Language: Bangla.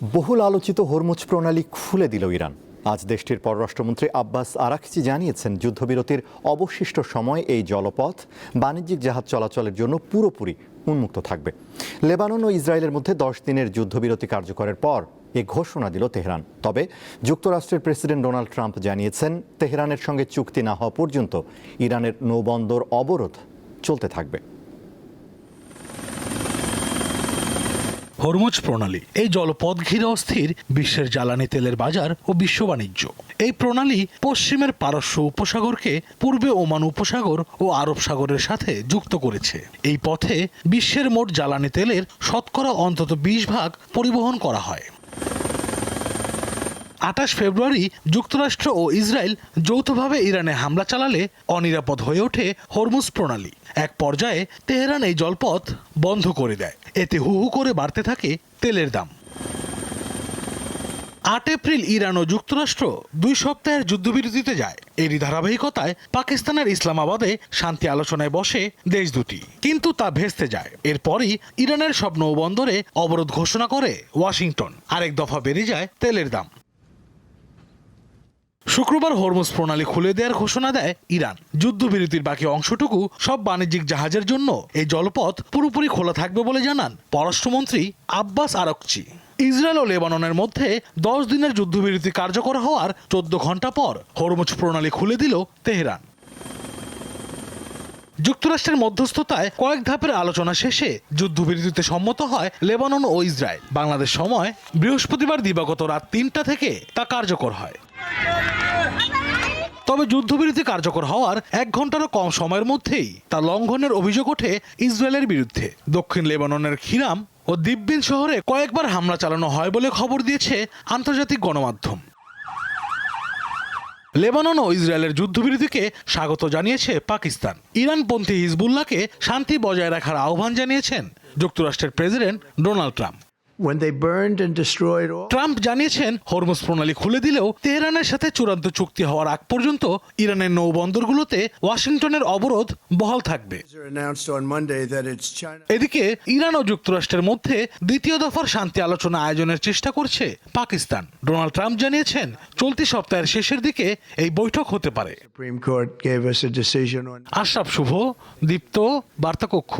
বহুল আলোচিত হরমুজ প্রণালী খুলে দিল ইরান। আজ দেশটির পররাষ্ট্রমন্ত্রী আব্বাস আরাকচি জানিয়েছেন, যুদ্ধবিরতির অবশিষ্ট সময় এই জলপথ বাণিজ্যিক জাহাজ চলাচলের জন্য পুরোপুরি উন্মুক্ত থাকবে। লেবানন ও ইসরায়েলের মধ্যে 10 দিনের যুদ্ধবিরতি কার্যকরের পর এ ঘোষণা দিল তেহরান। তবে যুক্তরাষ্ট্রের প্রেসিডেন্ট ডোনাল্ড ট্রাম্প জানিয়েছেন, তেহরানের সঙ্গে চুক্তি না হওয়া পর্যন্ত ইরানের নৌবন্দর অবরোধ চলতে থাকবে। হরমুজ প্রণালী এই জলপথ ঘিরে অস্থির বিশ্বের জ্বালানি তেলের বাজার ও বিশ্ব বাণিজ্য। এই প্রণালী পশ্চিমের পারস্য উপসাগরকে পূর্বে ওমান উপসাগর ও আরব সাগরের সাথে যুক্ত করেছে। এই পথে বিশ্বের মোট জ্বালানি তেলের শতকরা অন্তত 20% পরিবহন করা হয়। 28 ফেব্রুয়ারি যুক্তরাষ্ট্র ও ইসরায়েল যৌথভাবে ইরানে হামলা চালালে অনিরাপদ হয়ে ওঠে হরমুজ প্রণালী। এক পর্যায়ে তেহরান এই জলপথ বন্ধ করে দেয়। এতে হু হু করে বাড়তে থাকে তেলের দাম। 8 এপ্রিল ইরান ও যুক্তরাষ্ট্র 2 সপ্তাহের যুদ্ধবিরতিতে যায়। এরই ধারাবাহিকতায় পাকিস্তানের ইসলামাবাদে শান্তি আলোচনায় বসে দেশ দুটি, কিন্তু তা ভেস্তে যায়। এরপরই ইরানের সব নৌবন্দরে অবরোধ ঘোষণা করে ওয়াশিংটন। আরেক দফা বেড়ে যায় তেলের দাম। শুক্রবার হরমুজ প্রণালী খুলে দেওয়ার ঘোষণা দেয় ইরান। যুদ্ধবিরতির বাকি অংশটুকু সব বাণিজ্যিক জাহাজের জন্য এই জলপথ পুরোপুরি খোলা থাকবে বলে জানান পররাষ্ট্রমন্ত্রী আব্বাস আরাকচি। ইসরায়েল ও লেবাননের মধ্যে 10 দিনের যুদ্ধবিরতি কার্যকর হওয়ার 14 ঘন্টা পর হরমুজ প্রণালী খুলে দিল তেহরান। যুক্তরাষ্ট্রের মধ্যস্থতায় কয়েক ধাপের আলোচনা শেষে যুদ্ধবিরতিতে সম্মত হয় লেবানন ও ইসরায়েল। বাংলাদেশ সময় বৃহস্পতিবার দিবাগত রাত 3টা থেকে তা কার্যকর হয়। তবে যুদ্ধবিরতি কার্যকর হওয়ার 1 ঘন্টারও কম সময়ের মধ্যেই তা লঙ্ঘনের অভিযোগ ওঠে ইসরায়েলের বিরুদ্ধে। দক্ষিণ লেবাননের খিরাম ও দিব্বিন শহরে কয়েকবার হামলা চালানো হয় বলে খবর দিয়েছে আন্তর্জাতিক গণমাধ্যম। লেবানন ও ইসরায়েলের যুদ্ধবিরতিকে স্বাগত জানিয়েছে পাকিস্তান। ইরানপন্থী হিজবুল্লাহকে শান্তি বজায় রাখার আহ্বান জানিয়েছেন যুক্তরাষ্ট্রের প্রেসিডেন্ট ডোনাল্ড ট্রাম্প। ট্রাম্প জানিয়েছেন, হরমুজ প্রণালী খুলে দিলেও তেহরানের সাথে চূড়ান্ত চুক্তি হওয়ার আগ পর্যন্ত ইরানের নৌবন্দরগুলোতে ওয়াশিংটনের অবরোধ বহাল থাকবে। এদিকে ইরান ও যুক্তরাষ্ট্রের মধ্যে দ্বিতীয় দফার শান্তি আলোচনা আয়োজনের চেষ্টা করছে পাকিস্তান। ডোনাল্ড ট্রাম্প জানিয়েছেন, চলতি সপ্তাহের শেষের দিকে এই বৈঠক হতে পারে। আশরাফ শুভ, দীপ্ত, বার্তা কক্ষ।